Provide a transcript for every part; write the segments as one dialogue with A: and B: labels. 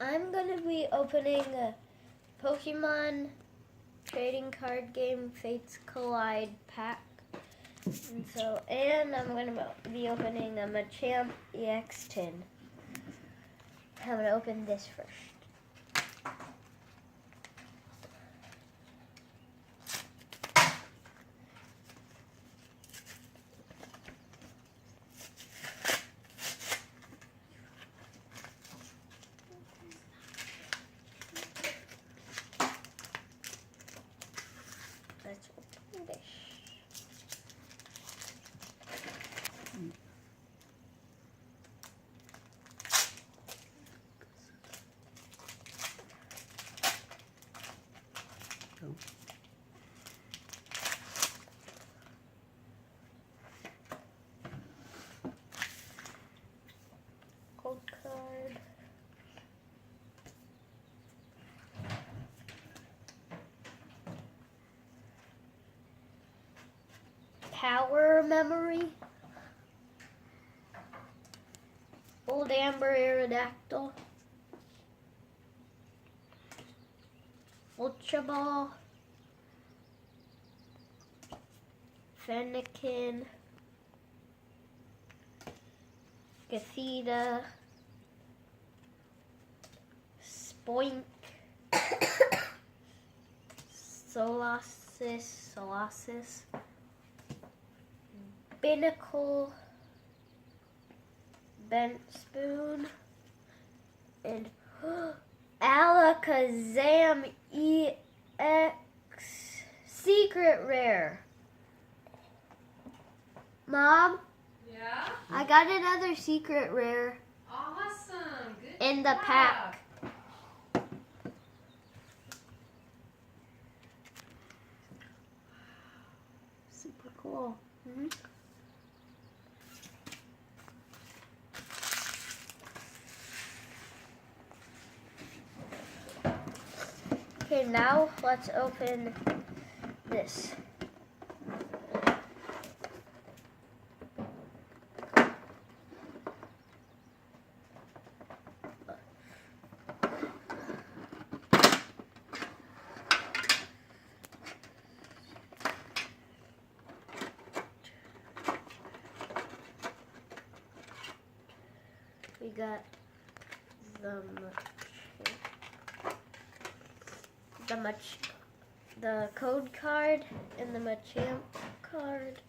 A: I'm going to be opening a Pokemon trading card game Fates Collide pack. And I'm going to be opening a Machamp EX tin. I'm going to open this first. Let's open this.
B: Oh.
A: Gold card. Power memory. Old Amber Aerodactyl. Ultra Ball. Fennekin. Gathita. Spoink. Solasis. Binnacle. Bent Spoon. And Alakazam EX Secret Rare. Mom?
C: Yeah?
A: I got another secret rare
C: Awesome. Good
A: in the
C: job.
A: pack.
B: Super cool.
A: Mm-hmm. Okay, now let's open this. We got the code card and the Machamp card.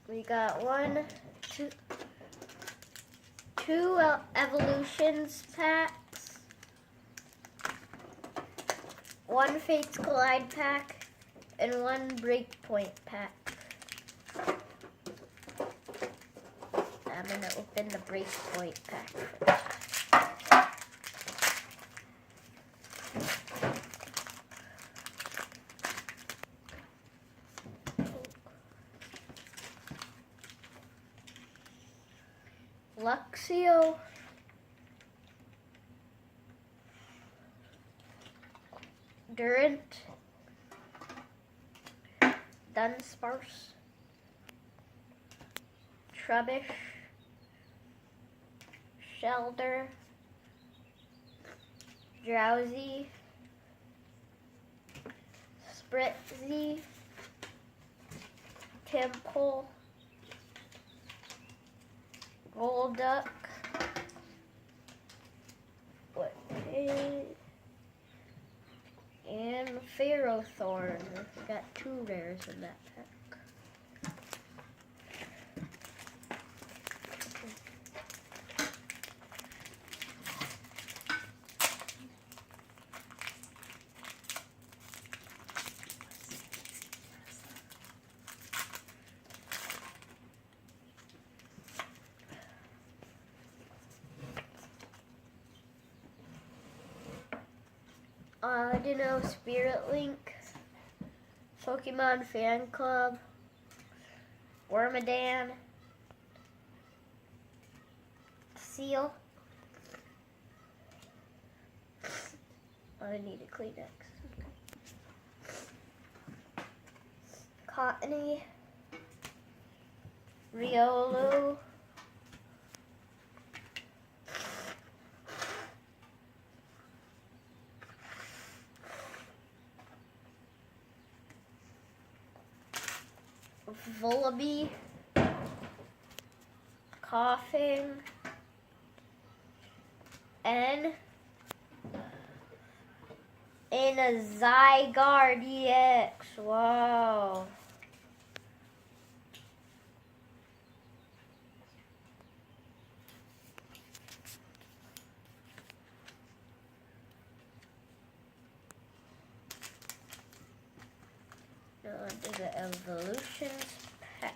A: We got two evolutions packs, one Fates Collide pack, and one Breakpoint pack. I'm gonna open the Breakpoint pack first. Luxio, Durant, Dunsparce, Trubbish, Shelter, Drowsy, Spritzy, Temple, Golduck, and Ferrothorn. Got two rares in that pack. Spirit Link, Pokemon Fan Club, Wormadan, seal. I need a Kleenex. Cottony. Riolu. Vullaby. Coughing. And in a Zygarde EX. Wow. Now onto the evolutions pack.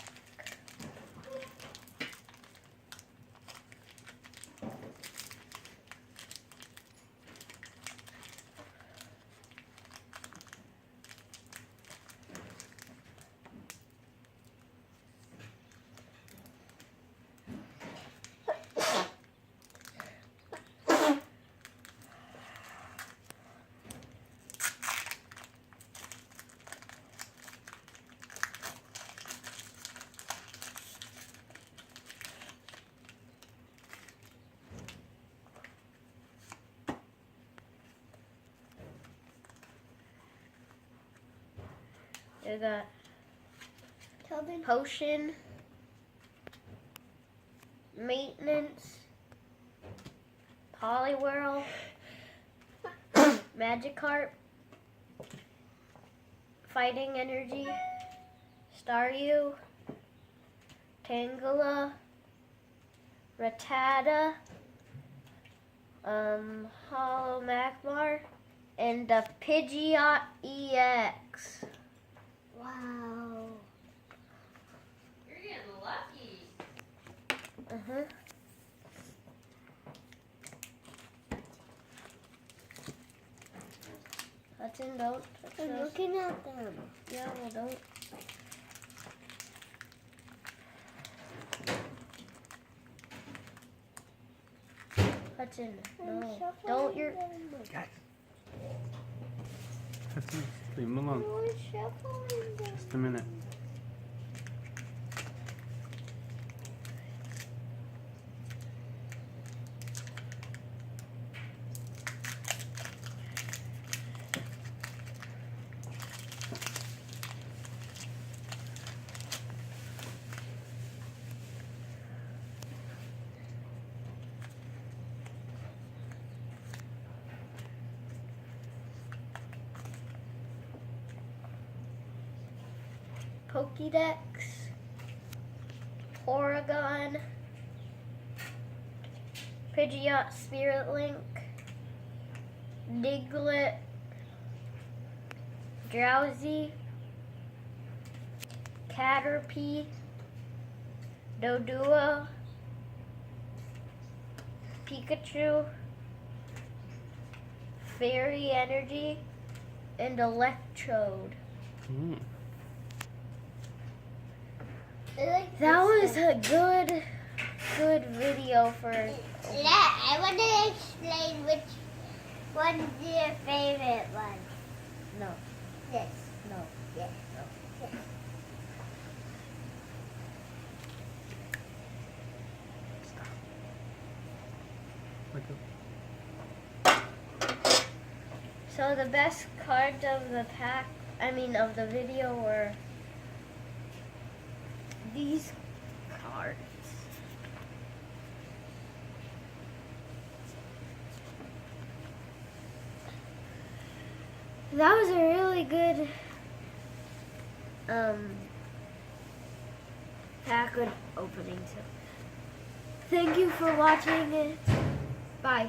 A: I got potion, maintenance, Poliwhirl, Magikarp, fighting energy, Staryu, Tangela, Rattata, Hollow Magmar, and the Pidgeot EX.
B: Wow.
C: You're getting lucky.
A: Uh-huh. Hudson, don't touch
B: I'm
A: those.
B: looking at them.
A: Yeah, well, don't. Hudson, no. Don't, you're...
D: Guys. Leave them alone. Just a minute.
A: Pokédex, Oregon, Pidgeot Spirit Link, Diglett, Drowsy, Caterpie, Dodua, Pikachu, Fairy Energy, and Electrode.
D: Mm.
A: That was a good video for...
B: I want to explain which one's your favorite one.
A: No,
B: This.
A: no,
B: Yes.
A: no. So the best cards of the pack, of the video were these cards. That was a really good pack opening. So thank you for watching it. Bye.